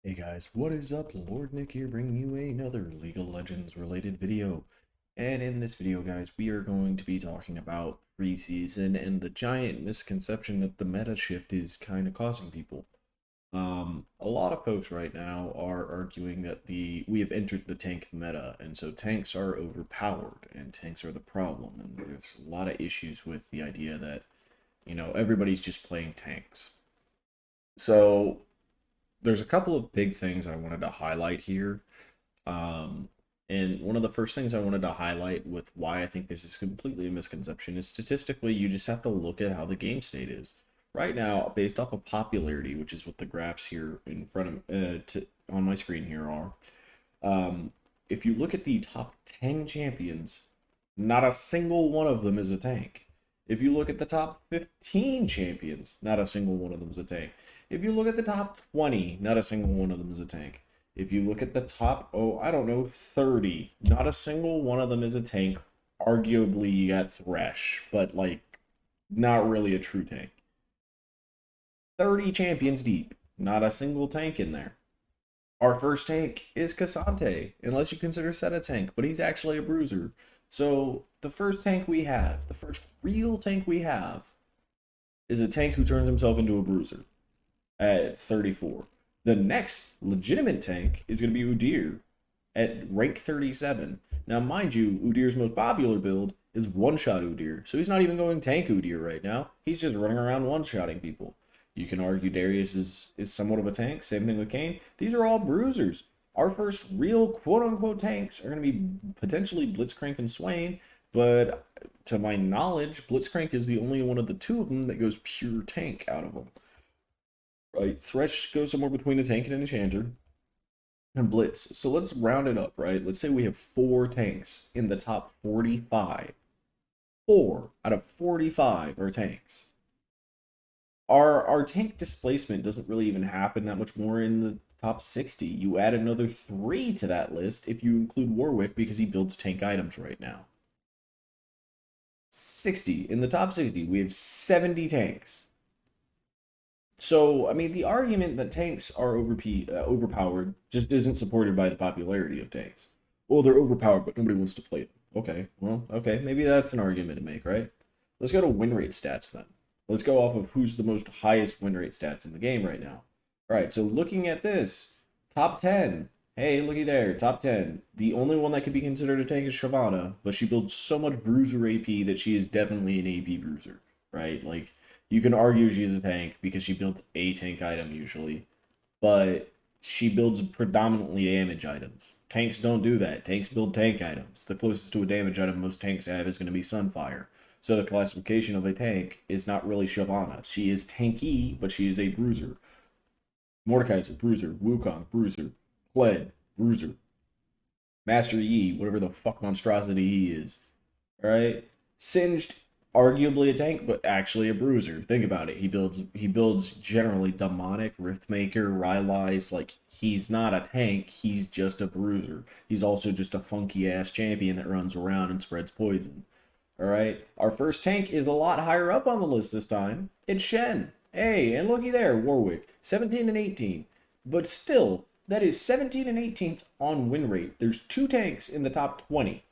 Hey guys, what is up? Lord Nick here bringing you another League of Legends related video. And in this video, guys, we are going to be talking about preseason and the giant misconception that the meta shift is kind of causing people. A lot of folks right now are arguing that we have entered the tank meta, and so tanks are overpowered and tanks are the problem. And there's a lot of issues with the idea that, everybody's just playing tanks. So there's a couple of big things I wanted to highlight here. Um, and one of the first things I wanted to highlight with why I think this is completely a misconception is statistically, you just have to look at how the game state is. Right now, based off of popularity, which is what the graphs here in front of on my screen here are, if you look at the top 10 champions, not a single one of them is a tank. If you look at the top 15 champions, not a single one of them is a tank. If you look at the top 20, not a single one of them is a tank. If you look at the top, I don't know, 30, not a single one of them is a tank. Arguably, you got Thresh, but like, not really a true tank. 30 champions deep, not a single tank in there. Our first tank is Cassante, unless you consider Set a tank, but he's actually a bruiser. So the first tank we have, the first real tank we have, is a tank who turns himself into a bruiser at 34. The next legitimate tank is going to be Udyr at rank 37. Now, mind you, Udyr's most popular build is one-shot Udyr, so he's not even going tank Udyr right now. He's just running around one-shotting people. You can argue Darius is somewhat of a tank. Same thing with Kayn. These are all bruisers. Our first real quote-unquote tanks are going to be potentially Blitzcrank and Swain, but to my knowledge, Blitzcrank is the only one of the two of them that goes pure tank out of them. Right? Thresh goes somewhere between a tank and an enchanter, and Blitz. So let's round it up, right? Let's say we have 4 tanks in the top 45. 4 out of 45 are tanks. Our tank displacement doesn't really even happen that much more in the top 60. You add another 3 to that list if you include Warwick because he builds tank items right now. 60. In the top 60, we have 70 tanks. So, I mean, the argument that tanks are overpowered just isn't supported by the popularity of tanks. Well, they're overpowered, but nobody wants to play them. Okay, well, okay, maybe that's an argument to make, right? Let's go to win rate stats then. Let's go off of who's the most highest win rate stats in the game right now. All right, so looking at this, top 10. Hey, looky there, top 10. The only one that could be considered a tank is Shyvana, but she builds so much bruiser AP that she is definitely an AP bruiser, right? Like, you can argue she's a tank because she builds a tank item usually, but she builds predominantly damage items. Tanks don't do that. Tanks build tank items. The closest to a damage item most tanks have is going to be Sunfire. So the classification of a tank is not really Shyvana. She is tanky, but she is a bruiser. Mordekaiser, bruiser. Wukong, bruiser. Kled, bruiser. Master Yi, whatever the fuck monstrosity he is. Alright? Singed, arguably a tank, but actually a bruiser. Think about it. He builds generally demonic, Riftmaker, Rylai's. Like, he's not a tank, he's just a bruiser. He's also just a funky ass champion that runs around and spreads poison. Alright? Our first tank is a lot higher up on the list this time. It's Shen. Hey, and looky there, Warwick. 17 and 18. But still, that is 17 and 18th on win rate. There's 2 tanks in the top 20.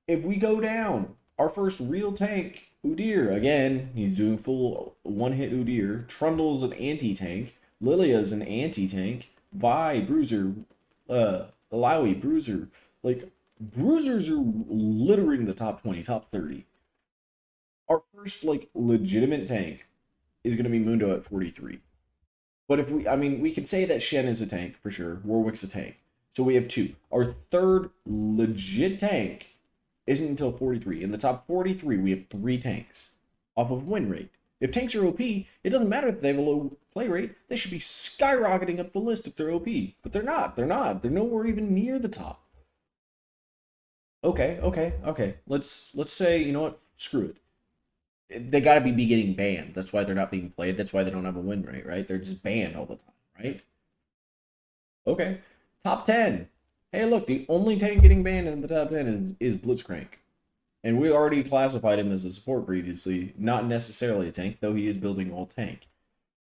If we go down, our first real tank, Udyr, again, he's doing full one-hit Udyr. Trundle's an anti-tank. Lilia's an anti-tank. Vi, bruiser. Alawi, bruiser. Like, bruisers are littering the top 20, top 30. Our first, like, legitimate tank is going to be Mundo at 43. But if we could say that Shen is a tank for sure. Warwick's a tank. So we have 2. Our third legit tank isn't until 43. In the top 43, we have 3 tanks off of win rate. If tanks are OP, it doesn't matter that they have a low play rate. They should be skyrocketing up the list if they're OP. But they're not. They're not. They're nowhere even near the top. Okay. Let's say, you know what? Screw it. They gotta be getting banned. That's why they're not being played. That's why they don't have a win rate, right? They're just banned all the time, right? Okay. Top 10. Hey, look, the only tank getting banned in the top 10 is Blitzcrank. And we already classified him as a support previously. Not necessarily a tank, though he is building all tank.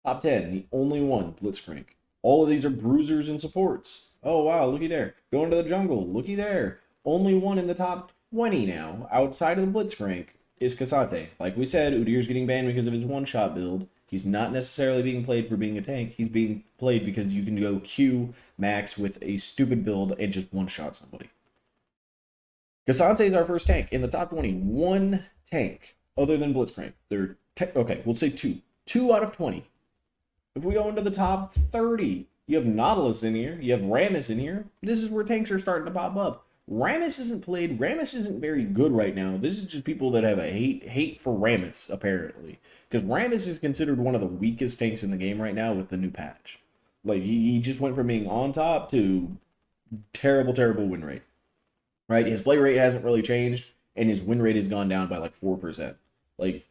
Top 10, the only one, Blitzcrank. All of these are bruisers and supports. Oh wow, looky there. Go into the jungle. Looky there. Only one in the top 20 now, outside of the Blitzcrank, is Cassante. Like we said, Udyr's getting banned because of his one-shot build. He's not necessarily being played for being a tank. He's being played because you can go Q max with a stupid build and just one-shot somebody. Cassante is our first tank in the top 20. One tank other than Blitzcrank. Okay, we'll say two. 2 out of 20. If we go into the top 30, you have Nautilus in here, you have Rammus in here. This is where tanks are starting to pop up. Rammus isn't played. Rammus isn't very good right now. This is just people that have a hate for Rammus, apparently. Because Rammus is considered one of the weakest tanks in the game right now with the new patch. Like, he just went from being on top to terrible, terrible win rate. Right? His play rate hasn't really changed, and his win rate has gone down by like 4%. Like,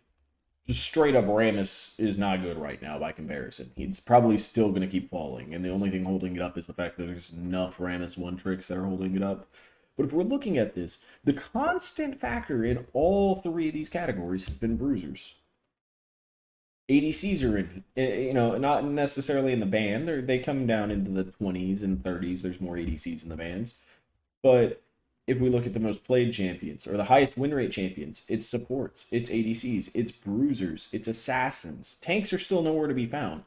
just straight up Rammus is not good right now by comparison. He's probably still going to keep falling, and the only thing holding it up is the fact that there's enough Rammus one tricks that are holding it up. But if we're looking at this, the constant factor in all three of these categories has been bruisers. ADCs are in, not necessarily in the ban. They come down into the 20s and 30s. There's more ADCs in the bans. But if we look at the most played champions or the highest win rate champions, it's supports, it's ADCs, it's bruisers, it's assassins. Tanks are still nowhere to be found.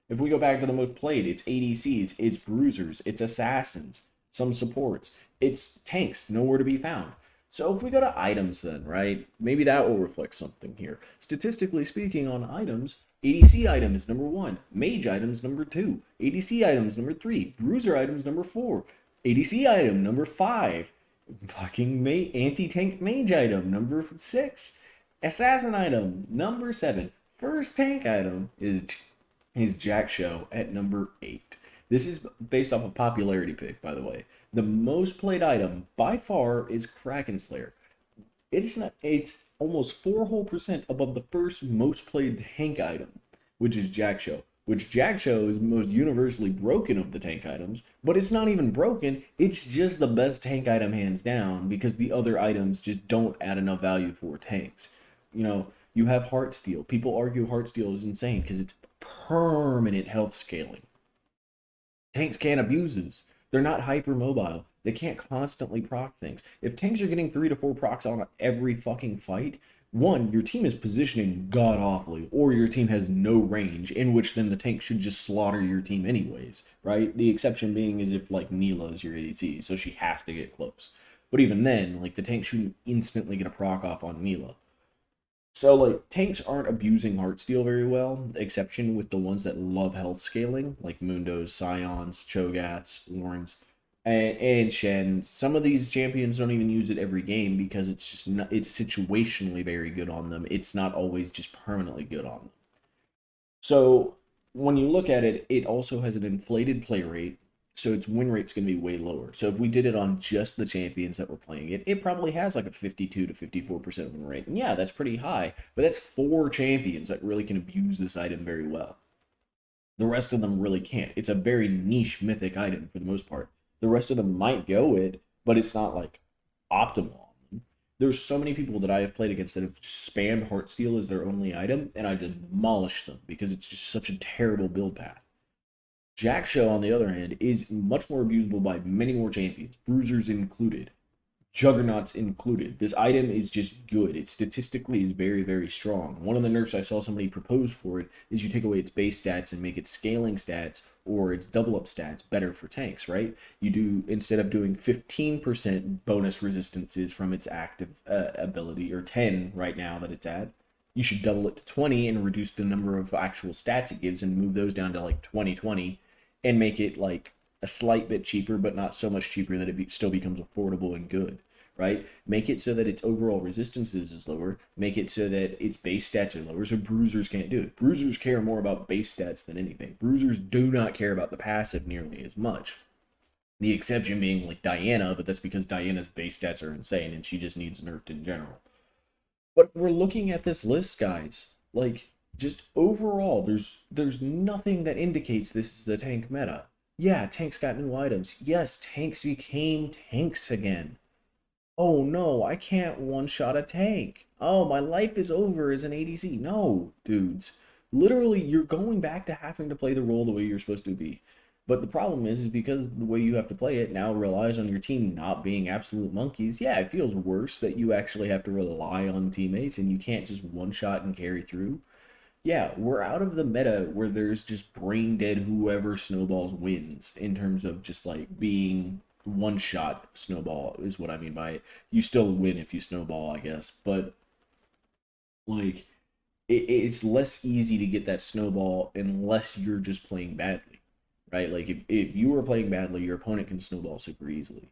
If we go back to the most played, it's ADCs, it's bruisers, it's assassins, some supports, it's tanks, nowhere to be found. So if we go to items then, right, maybe that will reflect something here. Statistically speaking on items, ADC item is number 1, mage item is number 2, ADC item is number 3, bruiser item is number 4, ADC item number 5, fucking anti-tank mage item number 6, assassin item number 7, first tank item is Jack Show at number 8. This is based off of popularity pick, by the way. The most played item by far is Kraken Slayer. It's almost 4% above the first most played tank item, which is Jack Show. Which Jack Show is the most universally broken of the tank items, but it's not even broken, it's just the best tank item hands down, because the other items just don't add enough value for tanks. You have Heartsteel. People argue Heartsteel is insane because it's permanent health scaling. Tanks can't abuse this. They're not hypermobile. They can't constantly proc things. If tanks are getting 3 to 4 procs on every fucking fight, one, your team is positioning god awfully, or your team has no range, in which then the tank should just slaughter your team anyways, right? The exception being is if like Neela is your ADC, so she has to get close. But even then, like the tank shouldn't instantly get a proc off on Neela. So like tanks aren't abusing Heartsteel very well, exception with the ones that love health scaling, like Mundos, Scions, Cho'Gaths, Warrens, and Shen. Some of these champions don't even use it every game because it's just not, it's situationally very good on them. It's not always just permanently good on them. So when you look at it, it also has an inflated play rate, so its win rate's going to be way lower. So if we did it on just the champions that were playing it, it probably has like a 52 to 54% win rate. And yeah, that's pretty high, but that's 4 champions that really can abuse this item very well. The rest of them really can't. It's a very niche mythic item for the most part. The rest of them might go it, but it's not like optimal. There's so many people that I have played against that have just spammed Heartsteel as their only item, and I demolish them because it's just such a terrible build path. Jack Show, on the other hand, is much more abusable by many more champions, bruisers included, juggernauts included. This item is just good. It statistically is very, very strong. One of the nerfs I saw somebody propose for it is you take away its base stats and make its scaling stats or its double up stats better for tanks, right? You do, instead of doing 15% bonus resistances from its active ability, or 10 right now that it's at, you should double it to 20 and reduce the number of actual stats it gives and move those down to like 20 and make it like a slight bit cheaper, but not so much cheaper that it still becomes affordable and good, right? Make it so that its overall resistances is lower. Make it so that its base stats are lower, so bruisers can't do it. Bruisers care more about base stats than anything. Bruisers do not care about the passive nearly as much. The exception being like Diana, but that's because Diana's base stats are insane and she just needs nerfed in general. But we're looking at this list, guys. Like, just overall, there's nothing that indicates this is a tank meta. Yeah, tanks got new items. Yes, tanks became tanks again. Oh no, I can't one-shot a tank. Oh, my life is over as an ADC. No, dudes. Literally, you're going back to having to play the role the way you're supposed to be. But the problem is because the way you have to play it now relies on your team not being absolute monkeys. Yeah, it feels worse that you actually have to rely on teammates and you can't just one shot and carry through. Yeah, we're out of the meta where there's just brain dead whoever snowballs wins in terms of just like being one shot snowball is what I mean by it. You still win if you snowball, I guess, but like it's less easy to get that snowball unless you're just playing badly, right? Like if you are playing badly, your opponent can snowball super easily.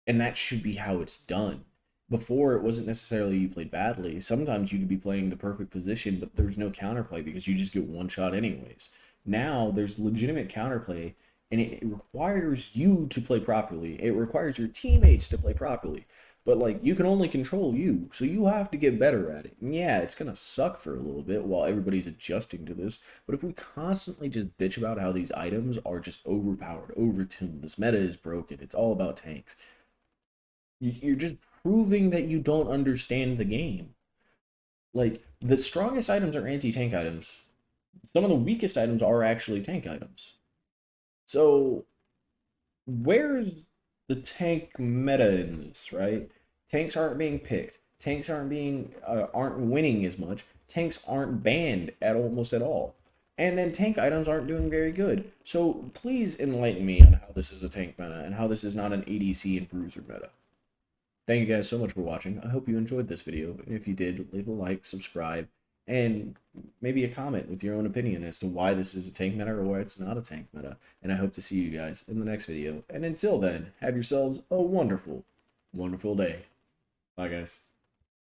And that should be how it's done. Before, it wasn't necessarily you played badly. Sometimes you could be playing the perfect position, but there's no counterplay because you just get one shot anyways. Now there's legitimate counterplay, and it requires you to play properly. It requires your teammates to play properly. But like you can only control you, so you have to get better at it. And yeah, it's gonna suck for a little bit while everybody's adjusting to this. But if we constantly just bitch about how these items are just overpowered, overtuned, this meta is broken, it's all about tanks, you're just proving that you don't understand the game. Like the strongest items are anti-tank items. Some of the weakest items are actually tank items. So where's the tank meta in this, right? Tanks aren't being picked. Tanks aren't winning as much. Tanks aren't banned at almost at all. And then tank items aren't doing very good. So please enlighten me on how this is a tank meta and how this is not an ADC and bruiser meta. Thank you guys so much for watching. I hope you enjoyed this video. And if you did, leave a like, subscribe, and maybe a comment with your own opinion as to why this is a tank meta or why it's not a tank meta. And I hope to see you guys in the next video. And until then, have yourselves a wonderful, wonderful day. Bye, guys.